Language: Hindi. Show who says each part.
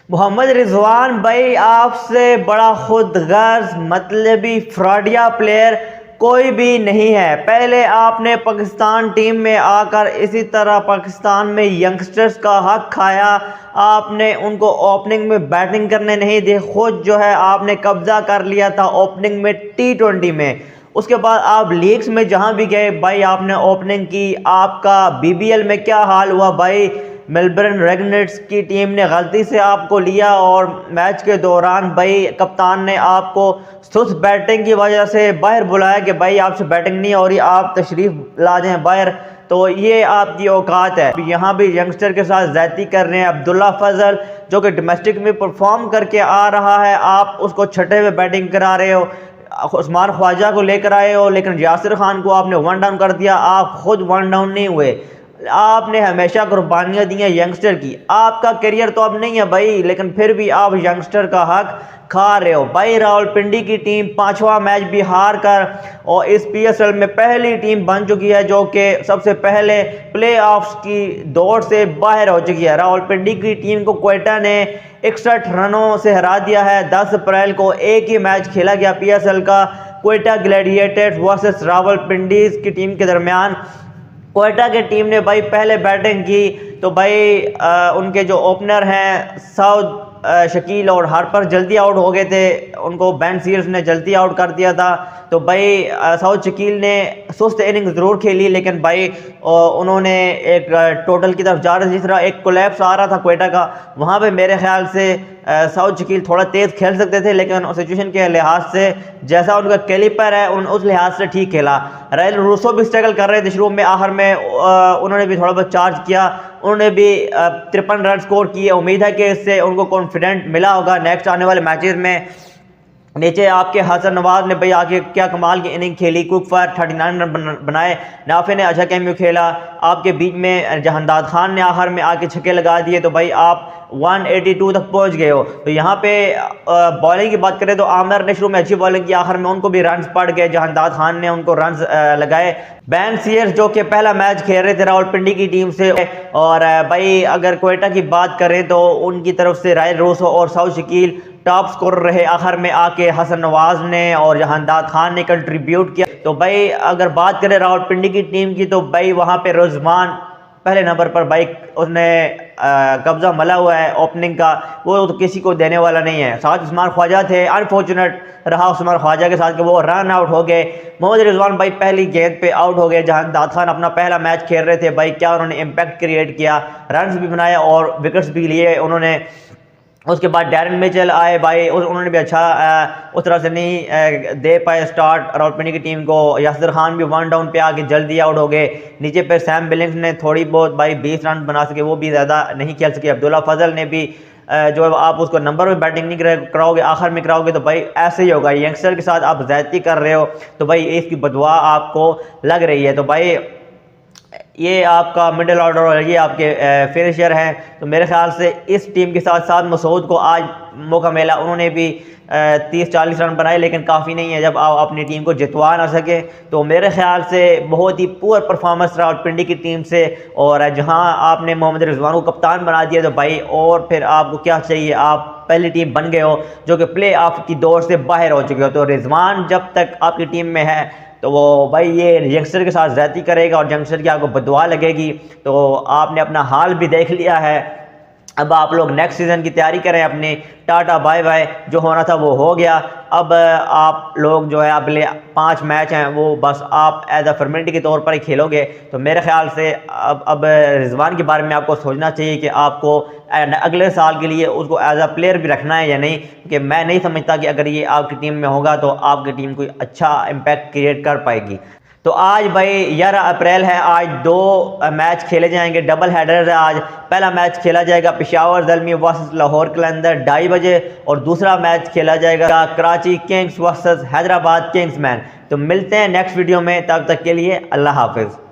Speaker 1: मोहम्मद रिजवान भाई आपसे बड़ा खुद गर्ज मतलबी फ्रॉडिया प्लेयर कोई भी नहीं है। पहले आपने पाकिस्तान टीम में आकर इसी तरह पाकिस्तान में यंगस्टर्स का हक खाया। आपने उनको ओपनिंग में बैटिंग करने नहीं दी, खुद जो है आपने कब्जा कर लिया था ओपनिंग में T20 में। उसके बाद आप लीग्स में जहां भी गए भाई आपने ओपनिंग की। आपका BBL में क्या हाल हुआ भाई, मेलबर्न रेगनेट्स की टीम ने गलती से आपको लिया और मैच के दौरान भाई कप्तान ने आपको सुस्त बैटिंग की वजह से बाहर बुलाया कि भाई आपसे बैटिंग नहीं हो रही, आप तशरीफ ला जाएं बाहर। तो ये आपकी औकात है। यहाँ भी यंगस्टर के साथ ज्यादती कर रहे हैं। अब्दुल्ला फजल जो कि डोमेस्टिक में परफॉर्म करके आ रहा है, आप उसको छठे में बैटिंग करा रहे हो। उस्मान ख्वाजा को लेकर आए हो लेकिन यासिर खान को आपने वन डाउन कर दिया, आप खुद वन डाउन नहीं हुए। आपने हमेशा कुर्बानियां दी हैं यंगस्टर की। आपका करियर तो अब नहीं है भाई, लेकिन फिर भी आप यंगस्टर का हक खा रहे हो भाई। रावलपिंडी की टीम पांचवा मैच भी हार कर और इस PSL में पहली टीम बन चुकी है जो कि सबसे पहले प्लेऑफ्स की दौड़ से बाहर हो चुकी है। रावलपिंडी की टीम को क्वेटा ने 61 रनों से हरा दिया है। 10 अप्रैल को एक ही मैच खेला गया PSL का, क्वेटा ग्लैडिएटर्स वर्सेस रावलपिंडी की टीम के दरमियान। क्वेटा की टीम ने भाई पहले बैटिंग की तो भाई उनके जो ओपनर हैं साउथ शकील और हार्पर जल्दी आउट हो गए थे, उनको बेन सीयर्स ने जल्दी आउट कर दिया था। तो भाई साउथ शकील ने सुस्त इनिंग ज़रूर खेली लेकिन भाई उन्होंने एक टोटल की तरफ जा रहे थे। जिस तरह एक कोलैप्स आ रहा था क्वेटा का, वहाँ पे मेरे ख्याल से साउथ शकील थोड़ा तेज़ खेल सकते थे लेकिन सिचुएशन के लिहाज से जैसा उनका कैलिपर है उस लिहाज से ठीक खेला। रायल रूसो भी स्ट्रगल कर रहे थे शुरू में, आखिर में उन्होंने भी थोड़ा बहुत चार्ज किया, उन्होंने भी 53 रन स्कोर किए। उम्मीद है कि इससे उनको कॉन्फिडेंट मिला होगा नेक्स्ट आने वाले मैचेस में। नीचे आपके हसन नवाज ने भाई आके क्या कमाल की इनिंग खेली, क्विक फायर 39 रन बनाए। नाफे ने अच्छा कैमियो खेला। आपके बीच में जहांदाद खान ने आखिर में आके छक्के लगा दिए तो भाई आप 182 तक पहुंच गए हो। तो यहाँ पे बॉलिंग की बात करें तो आमिर ने शुरू में अच्छी बॉलिंग की, आखिर में उनको भी रन पड़ गए, जहांदाद खान ने उनको रन लगाए। बैन सीयर्स जो कि पहला मैच खेल रहे थे रावलपिंडी की टीम से, और भाई अगर क्वेटा की बात करें तो उनकी तरफ से रायल रूसो और साउथ शकील टॉप स्कोर रहे। आखिर में आके हसन नवाज ने और जहांदाद खान ने कंट्रीब्यूट किया। तो भाई अगर बात करें रावलपिंडी की टीम की तो भाई वहाँ पे रिजवान पहले नंबर पर भाई उसने कब्जा मला हुआ है ओपनिंग का, वो तो किसी को देने वाला नहीं है। साथ उस्मान ख्वाजा थे, अनफॉर्चुनेट रहा उस्मान ख्वाजा के साथ कि वो रन आउट हो गए। मोहम्मद रिजवान भाई पहली गेंद पे आउट हो गए। जहांदाद खान अपना पहला मैच खेल रहे थे भाई, क्या उन्होंने इम्पैक्ट क्रिएट किया, रन भी बनाए और विकेट्स भी लिए उन्होंने। उसके बाद डैरन मिचेल आए भाई, उन्होंने भी अच्छा उस तरह से नहीं दे पाए स्टार्ट रावलपिंडी की टीम को। यासिर खान भी वन डाउन पे आके जल्दी आउट हो गए। नीचे पे सैम बिलिंग्स ने थोड़ी बहुत भाई 20 रन बना सके, वो भी ज़्यादा नहीं खेल सके। अब्दुल्ला फजल ने भी जो आप उसको नंबर में बैटिंग नहीं कराओगे, आखिर में कराओगे तो भाई ऐसे ही होगा। यंगस्टर के साथ आप ज्यादती कर रहे हो तो भाई इसकी बदवा आपको लग रही है। तो भाई ये आपका मिडिल ऑर्डर और ये आपके फिनिशर हैं। तो मेरे ख्याल से इस टीम के साथ साथ मसूद को आज मौका मिला, उन्होंने भी 30-40 रन बनाए लेकिन काफ़ी नहीं है जब आप अपनी टीम को जितवा ना सके। तो मेरे ख्याल से बहुत ही पुअर परफॉर्मेंस रावलपिंडी की टीम से, और जहां आपने मोहम्मद रिजवान को कप्तान बना दिया तो भाई और फिर आपको क्या चाहिए, आप पहली टीम बन गए हो जो कि प्ले ऑफ की दौड़ से बाहर हो चुके हो। तो रिजवान जब तक आपकी टीम में है तो वो भाई ये यंगस्टर के साथ ज्यादती करेगा और यंगस्टर की आपको बददुआ लगेगी। तो आपने अपना हाल भी देख लिया है, अब आप लोग नेक्स्ट सीज़न की तैयारी करें अपनी। टाटा बाय बाय, जो होना था वो हो गया। अब आप लोग जो है अगले 5 मैच हैं वो बस आप एज अ फॉर्मेलिटी के तौर पर ही खेलोगे। तो मेरे ख्याल से अब रिजवान के बारे में आपको सोचना चाहिए कि आपको अगले साल के लिए उसको एज अ प्लेयर भी रखना है या नहीं, क्योंकि मैं नहीं समझता कि अगर ये आपकी टीम में होगा तो आपकी टीम कोई अच्छा इम्पैक्ट क्रिएट कर पाएगी। तो आज भाई 11 अप्रैल है, आज 2 मैच खेले जाएंगे, डबल हेडर है आज। पहला मैच खेला जाएगा पेशावर ज़ल्मी वर्सेस लाहौर कलंदर 2:30 बजे, और दूसरा मैच खेला जाएगा Karachi Kings versus Hyderabad Kingsman. तो मिलते हैं नेक्स्ट वीडियो में, तब तक के लिए अल्लाह हाफिज़।